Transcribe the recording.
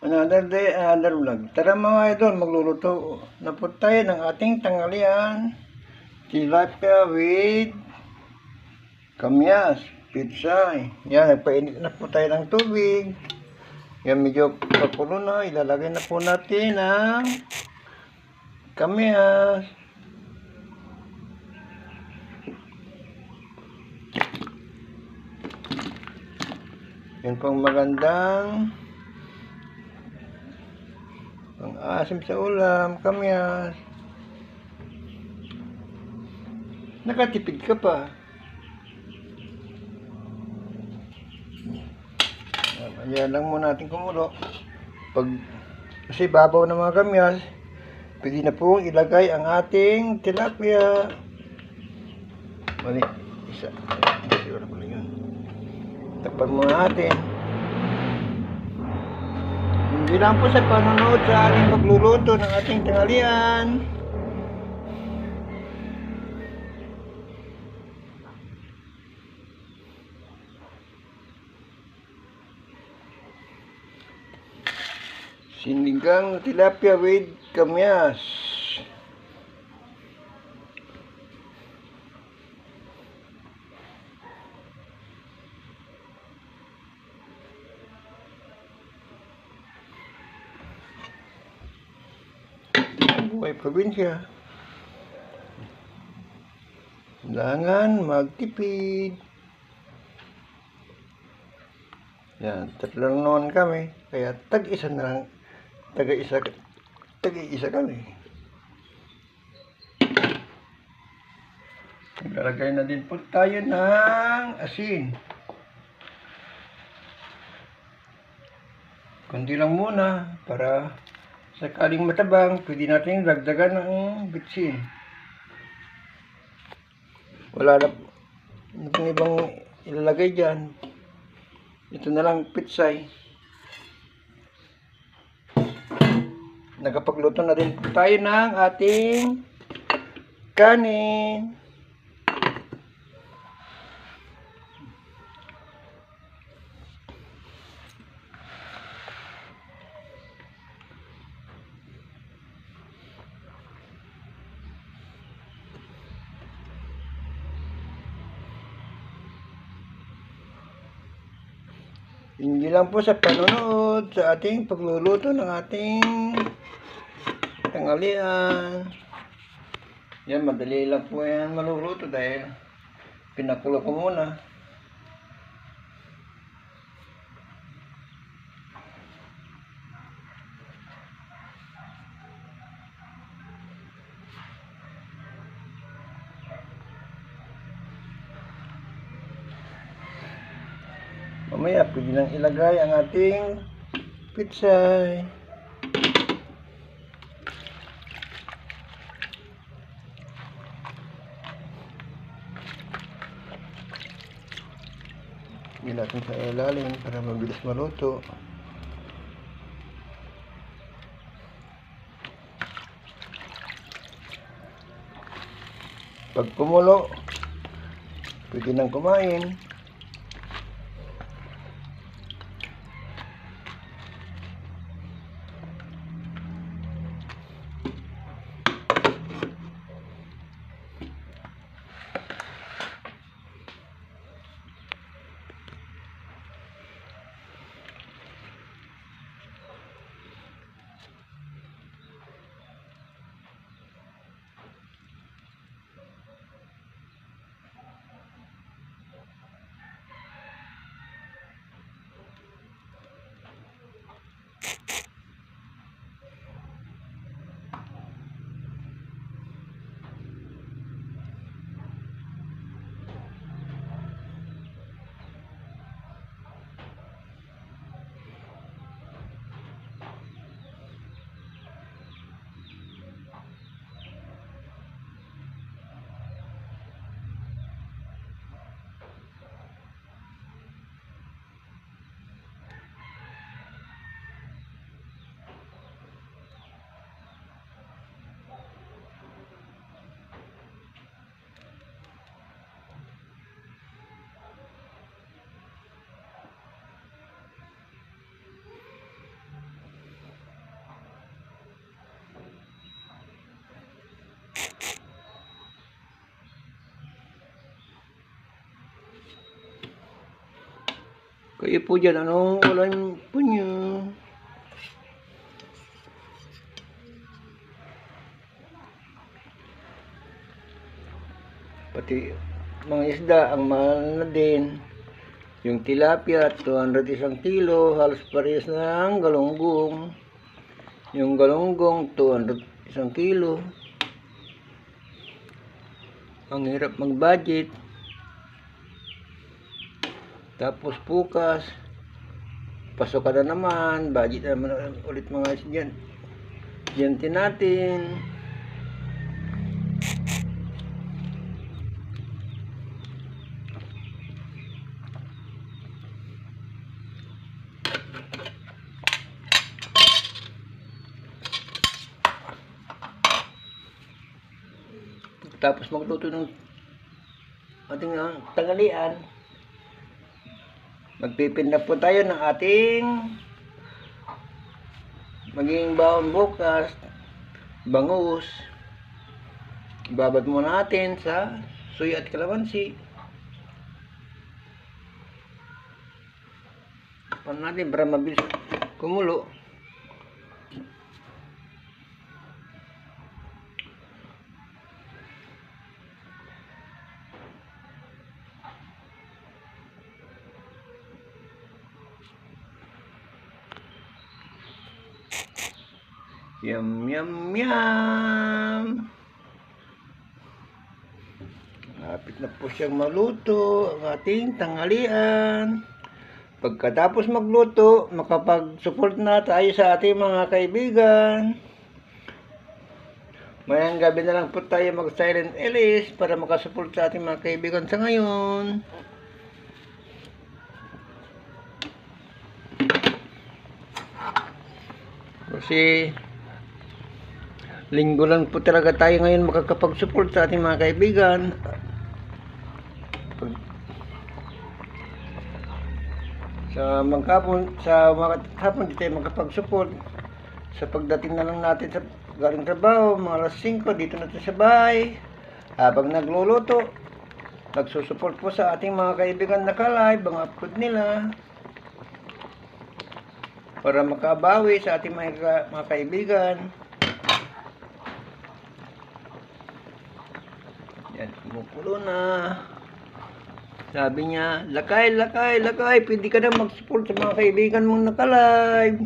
Another day, another vlog. Tara mga idol, magluluto na po tayo ng ating tanghalian. Tilapia with kamyas, pizza. Yan, nagpainit na po tayo ng tubig. Yan, medyo pakulo na. Ilalagay na po natin ang kamyas. Yan pong magandang pang-asim sa ulam, kamyas. Nakatipid ka pa. Ayan lang muna natin kumulo. Kasi babaw ng mga kamyas, pwede na po ilagay ang ating tilapia. Mali, isa. Siguro ko lang yun. Takpan muna natin. Hindi lang po sa panonood sa ating pagluluto ng ating tanghalian. Sinigang tilapia with kamyas. Buhay probinsya. Kailangan magtipid. Yan, tatlong noon kami. Kaya tag-isa na lang. Tag-isa kami. Naglalagay na din po tayo ng asin. Kundi lang muna para sakaling matabang, pwede natin dagdagan ng bitsin. Wala na ibang ilalagay dyan. Ito na lang pitsay. Nagapagluto na din tayo ng ating kanin. Hindi lang po sa panonood sa ating pagluluto ng ating tanghalian. Yan, madali lang po yan maluluto dahil pinakulo ko muna. Mamaya, pwede nang ilagay ang ating pitsay. Hindi natin sa ilalim para mabilis maluto. Pag kumulo, pwede nang kumain. Kayo po dyan, anong ulam po nyo? Pati mga isda, ang mahal na din. Yung tilapia, 200 isang kilo, halos parehas ng galunggong. Yung galunggong, 200 isang kilo. Ang hirap mag-budget. Tapos bukas, pasok ka na naman, budget na naman ulit mga isda. Diyan natin. Tapos magluto ng ating tanghalian. Magpipinda po tayo ng ating magiging baon bukas, bangus. Ibabad muna natin sa suya at kalamansi. Paano natin para mabilis kumulo. Yum, yum, yum. Lapit na po siyang maluto ang ating tanghalian. Pagkatapos magluto, makapag-support na tayo sa ating mga kaibigan. Mayang gabi na lang po tayo mag-silent LS para makasupport sa ating mga kaibigan sa ngayon. Kasi linggo lang po talaga tayo ngayon makakapag-support sa ating mga kaibigan. Sa maghapon di tayo makapag-support. Sa pagdating na lang natin sa galing trabaho, mga alas 5, dito na tayo sa bahay. Habang nagluluto, nagsusupport po sa ating mga kaibigan na ka-live, ang upload nila. Para makabawi sa ating mga kaibigan. Yan, kumukulo na. Sabi niya, lakay, lakay, lakay, pwede ka na mag-support sa mga kaibigan mong naka-live.